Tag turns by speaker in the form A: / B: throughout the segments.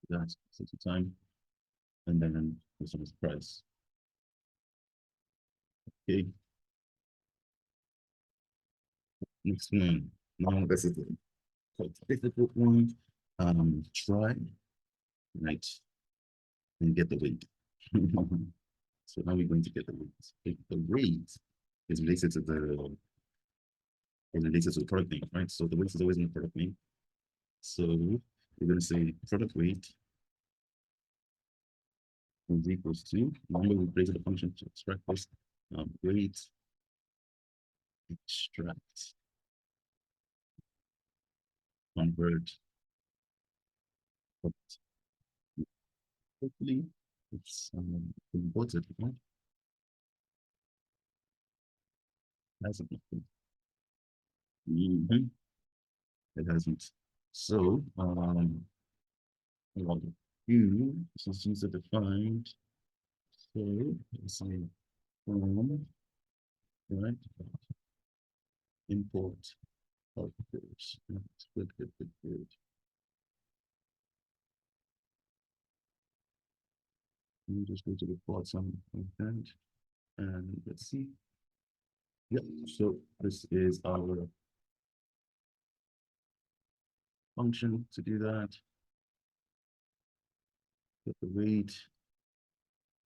A: That's 60 time, and then this one's price. Okay, next one. Now this is the quite difficult one. Try, right, and get the weight. So how are we going to get the weight? The weight is related to the product name, right? So the weight is always in the product name. So we're going to say product weight is equals to, remember we created a function to extract this, weight extract convert. But hopefully it's converted, right? Hasn't. It hasn't. So what I'll do, since these are defined, so let's say from, right, import outputs. Good, good, good, good. Let me just go to the plot some content and let's see. Yep, so this is our function to do that. Get the weight.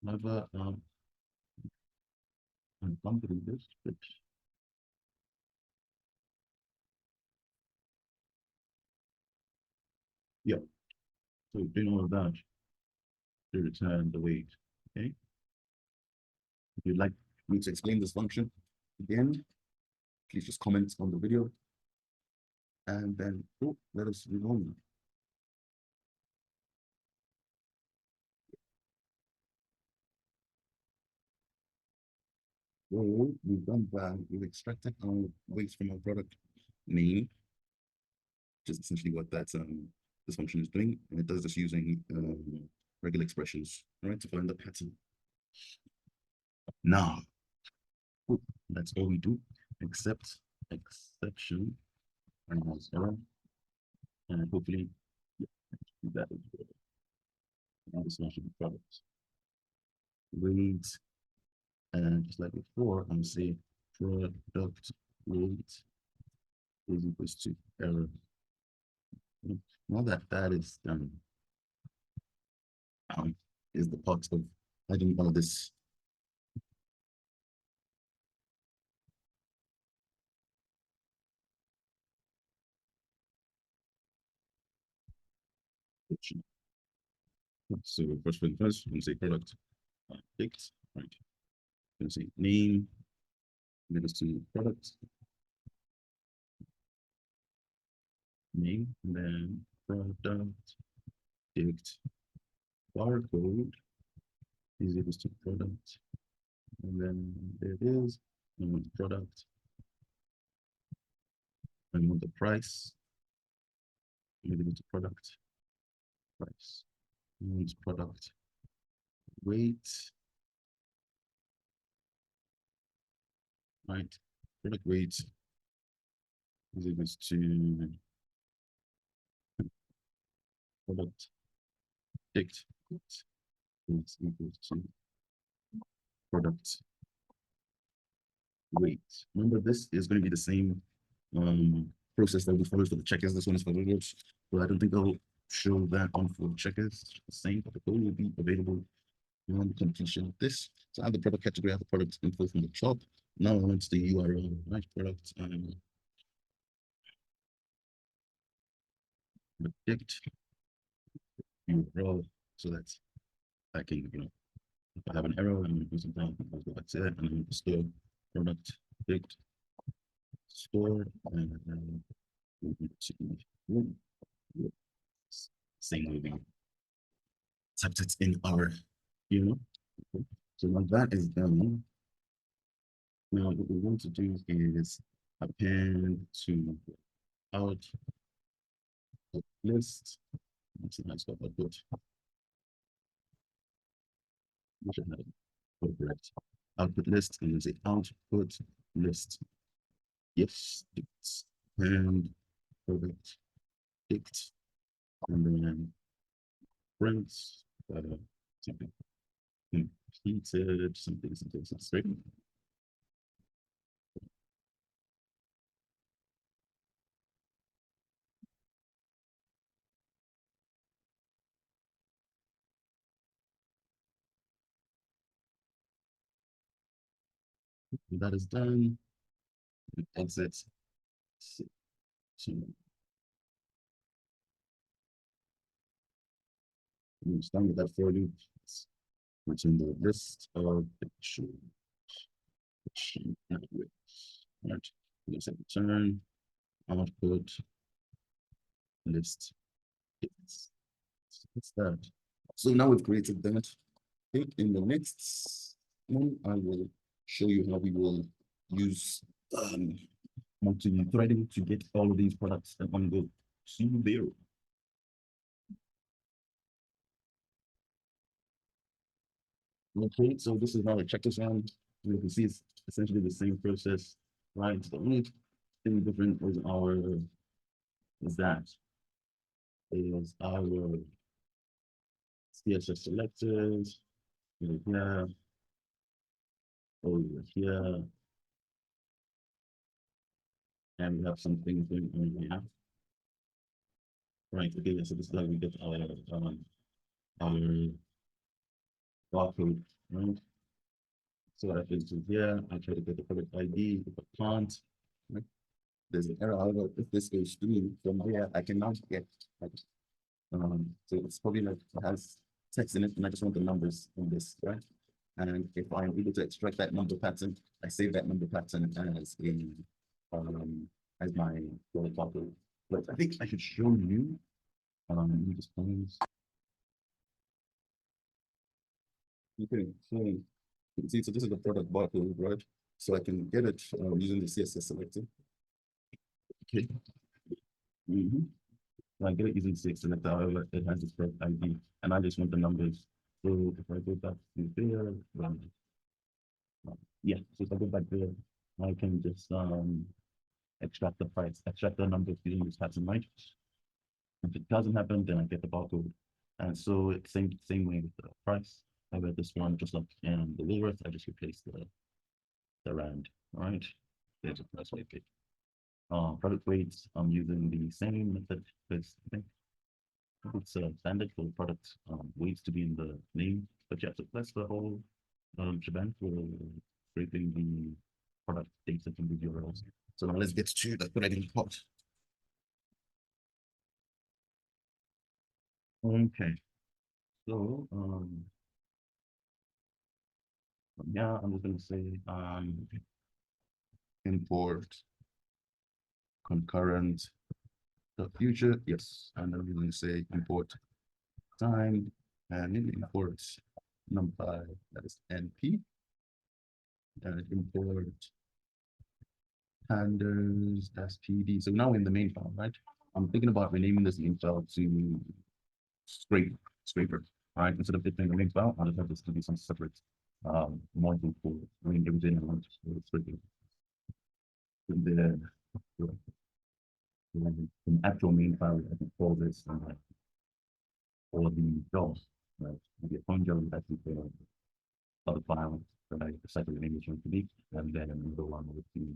A: Never uncompleted this, but yeah. So doing all of that to return the weight. Okay. If you'd like me to explain this function again, please just comment on the video. And then let us move on. Well, we've done that. We've extracted our weights from our product name, which is essentially what that this function is doing, and it does this using regular expressions, right, to find the pattern. Now, that's all we do, except exception and has error, and hopefully that is good. Now this one should be product weight, and just like before, I'm say product weight is equals to error. Now that that is done, is the part of adding all this. So first thing first, I'm going to say product picked, right? I'm going to say name, let us to product name, and then product picked barcode is equals to product, and then there it is. I want the product, I want the price, maybe it's product price, I want product weight, right? Product weight is equals to product picked is equals to product weight. Remember, this is going to be the same process that we follow for the checkers. This one is for woolworths, but I don't think I'll show that one for checkers. The same, but the code will be available on completion of this. So I have the product category, I have the product info from the top. Now I want the URL, right? Product predict URL, so that's I can, if I have an error, I'm going to do something, I'll go back to that, and I'm going to store product predict store, and same will be typed it in our, so now that is done. Now what we want to do is append to out list. That's a nice output. We should have it correct. Output list, and then say output list. Yes, it's and product picked, and then prints, something completed, something straight. That is done. Exit. So, it's done with that for you. Which in the list of picture. Right. Let's hit return. Output list. It's that. So now we've created that. I think in the next one, I will show you how we will use multi-threading to get all of these products in one go. See you there. Okay, so this is now a checklist round. You can see it's essentially the same process, right? The only thing different is that is our CSS selectors here, over here, and we have some things going on here. Right, okay, so this is how we get our barcode, right? So I can do here, I try to get the product ID, if I can't, right? There's an error, however, if this goes through from here, I can now get like, so it's probably like it has text in it, and I just want the numbers in this, right? And if I'm able to extract that number pattern, I save that number pattern as my barcode. But I think I should show you. Let me just close. Okay, so see, so this is the product barcode, right? So I can get it using the CSS selector. Okay. So I get it using CSS selector, however, it has its product ID, and I just want the numbers. So if I go back to there, yeah, so if I go back there, I can just extract the price, extract the number using this pattern, right? If it doesn't happen, then I get the barcode. And so it's same way with the price. I read this one just like in the woolworths, I just replaced the rand, all right? There's a price weight pick. Product weights, I'm using the same method because I think it's standard for product weights to be in the name, but yeah, so that's the whole shebang for scraping the product data from the URLs. So now let's get to the threading part. Okay, so yeah, I'm just gonna say import concurrent the future, yes, and then we're going to say import time and then import number that is np and import pandas as pd. So now in the main file, right? I'm thinking about renaming this main file to scraper, right? Instead of it being the main file, I'll just have this to be some separate module for doing everything I want to scraping. And then an actual main file, I can call this or the DOS, right? Maybe a phone job that is the other file that I decided the name is going to be, and then go on with the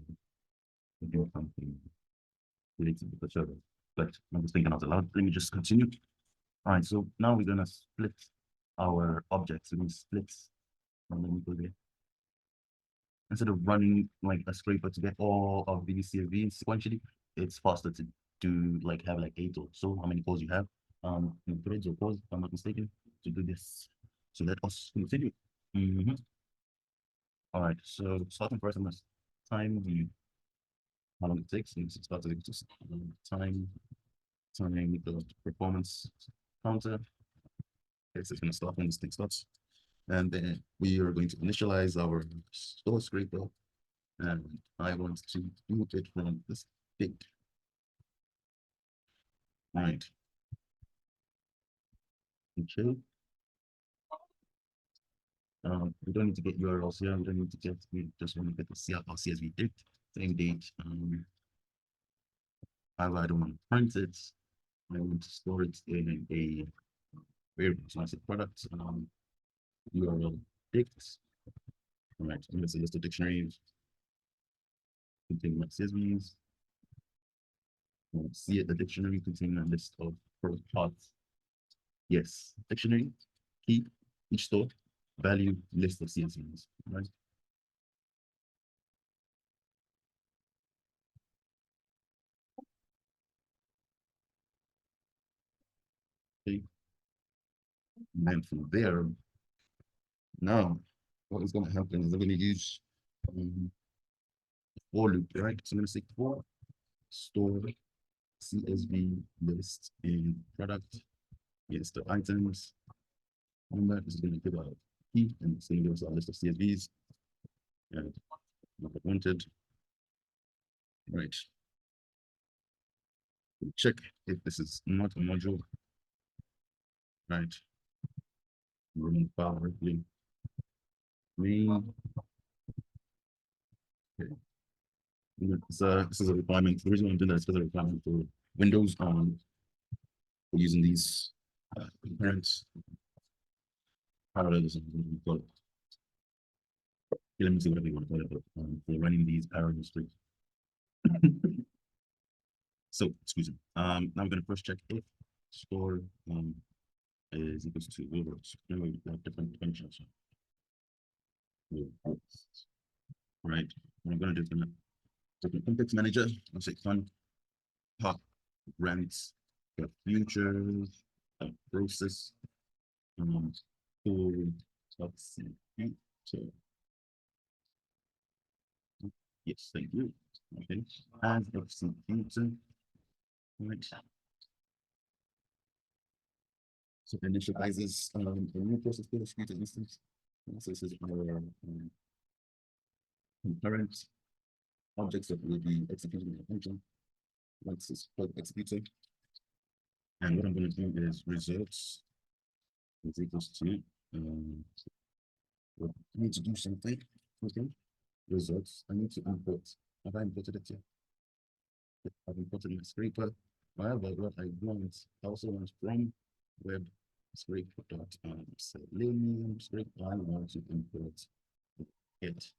A: do something related to the server. But I'm just thinking out loud. Let me just continue. All right, so now we're gonna split our objects. So we split, and then we go there. Instead of running like a scraper to get all of these CSVs sequentially, it's faster to do like have like 8 or so how many calls you have in threads or calls, if I'm not mistaken, to do this. So let us continue. All right, so starting first, I'm gonna time the how long it takes. And start to just time the performance counter. Okay, so it's gonna start when this thing starts. And then we are going to initialize our store scraper. And I want to do it from this date. All right. Okay. We don't need to get URLs here. We don't need to get, we just want to get the CSV date, same date. However, I don't want to print it. I want to store it in a variables. So I say product URL dicts. All right, I'm going to say list of dictionaries containing like CSVs. See it, the dictionary containing a list of product parts. Yes, dictionary, key, each store, value, list of CSVs, right? Okay. And then from there, now what is going to happen is I'm going to use for loop, right? So I'm going to say for store CSV list in product. Yes, the items. Number is going to give a key and it's going to give us a list of CSVs and what I wanted. Right. Check if this is not a module. Right. Run file directly. Main. Okay. This is a requirement. The reason why I'm doing that is because of a requirement for Windows. We're using these parents parallelism. Let me see what they want to call it, but for running these parallel scripts. So excuse me. Now we're going to first check if store is equals to woolworths. Then we have different functions. Right. What I'm going to do is different context manager. I'll say fun pop rents, got futures, process, full substitute. So yes, thank you. Okay, as executor, right? So initializes a new process for executed instance. So this is our concurrent objects that will be executed in the function. Once it's called executor. And what I'm going to do is results is equals to I need to do something. Okay. Results. I need to import. Have I imported it yet? I've imported my scraper. However, what I want, I also want from web scraper dot selenium scraper. I want to import it.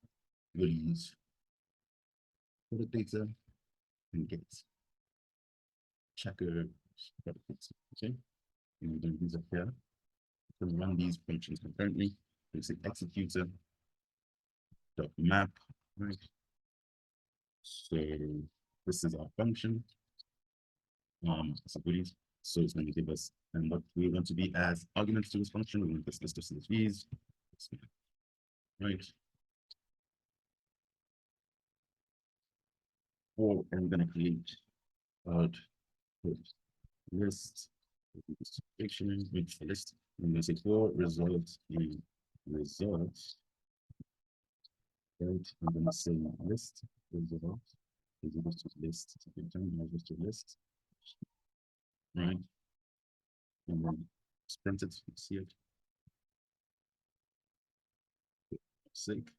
A: Release for the data and get checker. Okay. And we're going to use it here. We're going to run these functions concurrently. We say executor dot map, right? So this is our function. So it's going to give us and what we want to be as arguments to this function. We want this list of CSVs, right? Or I'm going to create list dictionary with list. I'm going to say for results in results. Right, I'm going to say list results is equal to list. Just to list, right? And then sprint it, see it. Sync.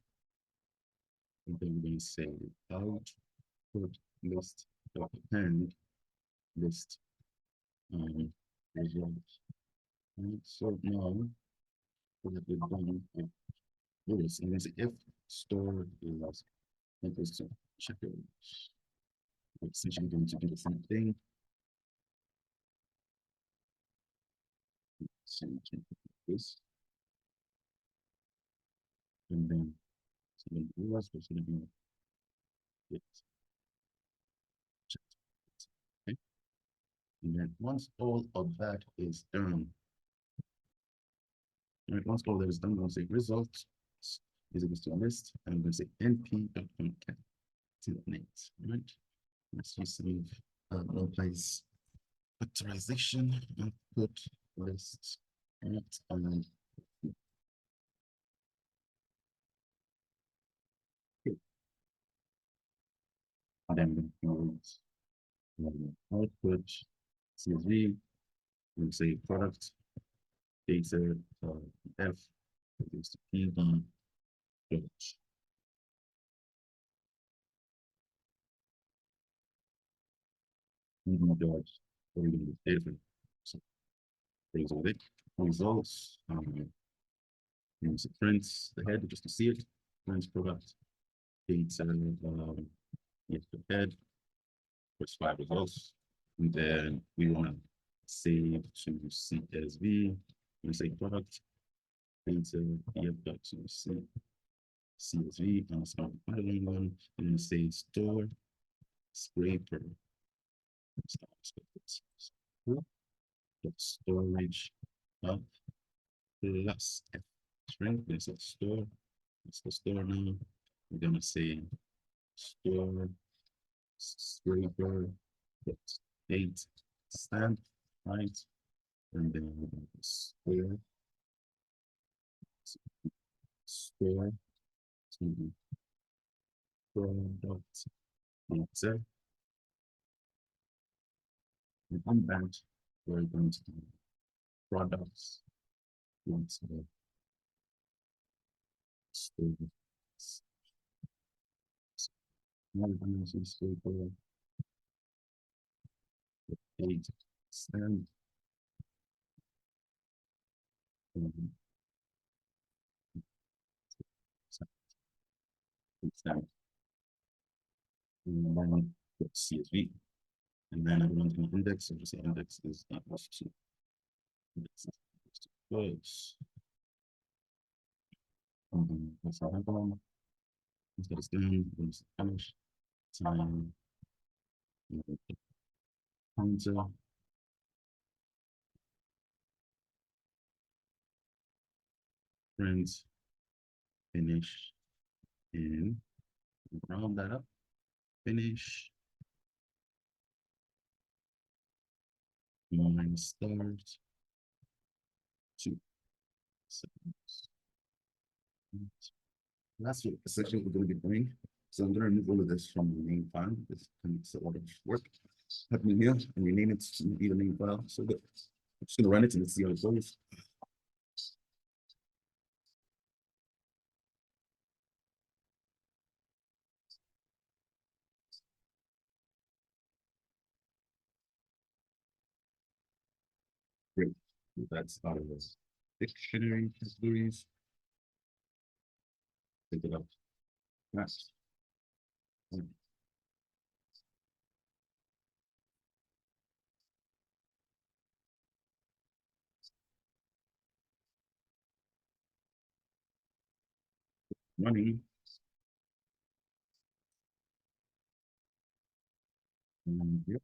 A: And then we're going to say output list append list results. Right, so now what we've done is and say if store is equals to checker, it's essentially going to do the same thing. So this and then so then was going to be it. Okay. And then once all of that is done, right, once all that is done, I'm going to say results is equals to a list, and I'm going to say np.concat to the next, right? Let's use some no place factorization output list, right? And then output CSV, we say product data F is PD dot PD dot data. So things with it. results. Use prints the head just to see it. Prints product data. Yes, the head. First 5 results, and then we want to save to CSV. We say product data CSV, and it's not the underlying one. And then say store scraper. Storage of plus F string. There's a store. It's the store now. We're gonna say store scraper date stamp, right? And then store to product data. And on that, we're going to do products. Once store. Now we're going to store date stamp. Stamp. And then CSV. And then I'm going to index, so just say index is equal to index is equal to close. And then that's how I go. Instead of done, we're going to finish time. Counter. Print. Finish. And round that up. Finish. Minus start. 2 seconds. That's what essentially we're going to be doing. So I'm going to remove all of this from the main file. This makes a lot of work happening here, and rename it to be the main file. So good. I'm just going to run it and let's see how it goes. Great. That's out of this dictionary categories. Take it up. Next. Running. Yep,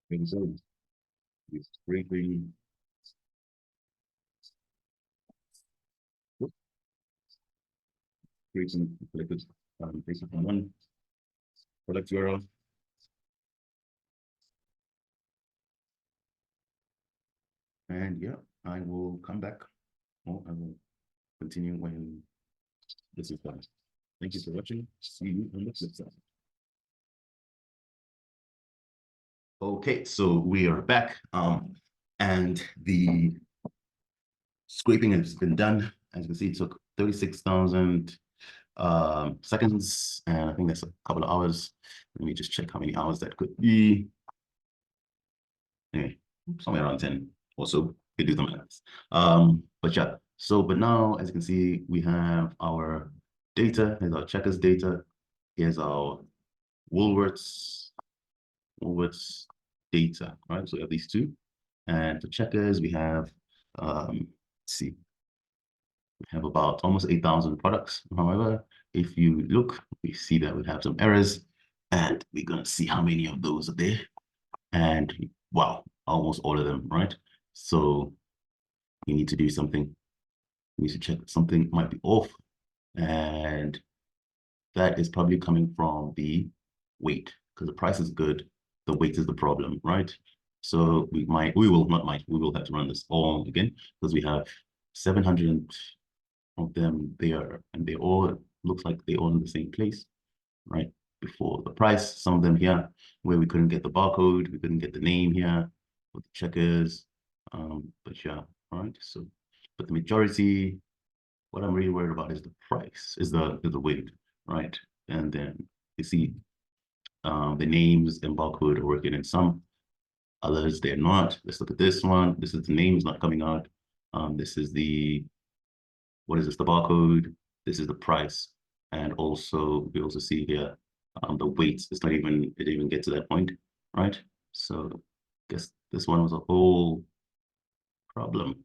A: and so it's scraping. Scraping collected based on one product URL. And yeah, I will come back. Or I will continue when this is done. Thank you for watching. See you on the flip side. Okay, so we are back. And the scraping has been done. As you can see, it took 36,000 seconds, and I think that's a couple of hours. Let me just check how many hours that could be. Anyway, somewhere around 10 or so. You do the math. But yeah, but now, as you can see, we have our data. Here's our checkers data. Here's our woolworths data, right? So we have these two. And for checkers, we have, let's see, we have about almost 8,000 products. However, if you look, we see that we have some errors, and we're going to see how many of those are there. And wow, almost all of them, right? So you need to do something. We need to check something might be off, and that is probably coming from the weight, because the price is good, the weight is the problem, right? So we will have to run this all again, because we have 700 of them there, and they all looks like they all in the same place, right? Before the price, some of them here where we couldn't get the barcode, we couldn't get the name here with the checkers, but yeah, all right. So, but the majority, what I'm really worried about is the price, is the weight, right? And then you see the names and barcode are working in some, others they're not. Let's look at this one. This is the names not coming out. This is the, what is this, the barcode. This is the price. And also we also see here the weights. It's not even, it didn't even get to that point, right? So I guess this one was a whole problem.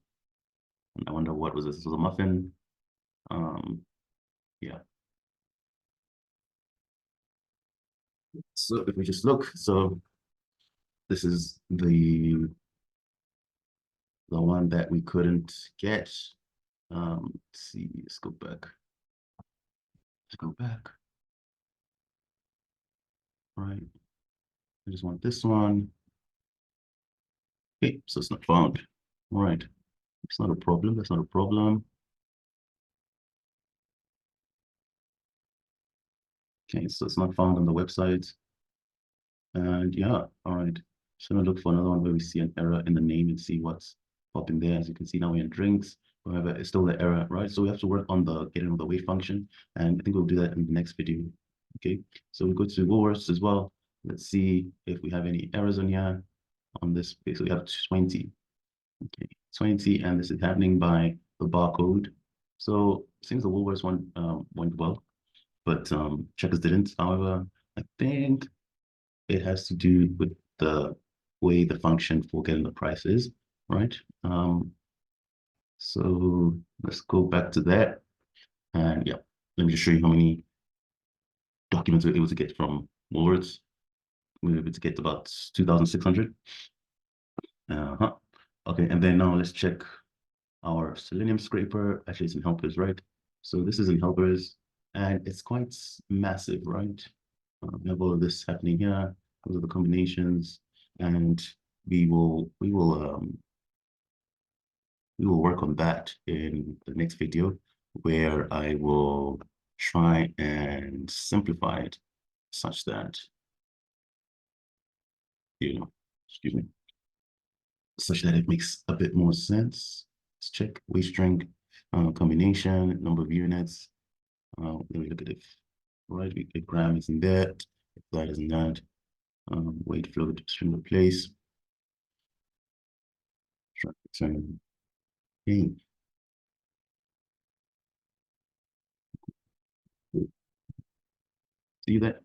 A: And I wonder what was this? This was a muffin. Yeah. So if we just look, so this is the one that we couldn't get. Let's see, let's go back. Let's go back. Right. I just want this one. Okay, so it's not found. All right. It's not a problem. That's not a problem. Okay, so it's not found on the website. And yeah, all right. Just gonna look for another one where we see an error in the name and see what's popping there. As you can see now we're in drinks. However, it's still the error, right? So we have to work on the getting of the weight function. And I think we'll do that in the next video. Okay, so we go to woolworths as well. Let's see if we have any errors on here on this. Okay, so we have 20. Okay, 20, and this is happening by the barcode. So it seems the woolworths one went well, but checkers didn't. However, I think it has to do with the way the function for getting the price is, right? So let's go back to that. And yeah, let me just show you how many documents we're able to get from Woolworths. We were able to get about 2,600. Uh-huh. Okay, and then now let's check our Selenium scraper. Actually, it's in helpers, right? So this is in helpers, and it's quite massive, right? We have all of this happening here, all of the combinations, and we will work on that in the next video, where I will try and simplify it such that, you know, excuse me, such that it makes a bit more sense. Let's check weight string combination, number of units. Let me look at it. Right, we get gram is in there, if that is in that. Weight float string replace. Return. Okay. See that?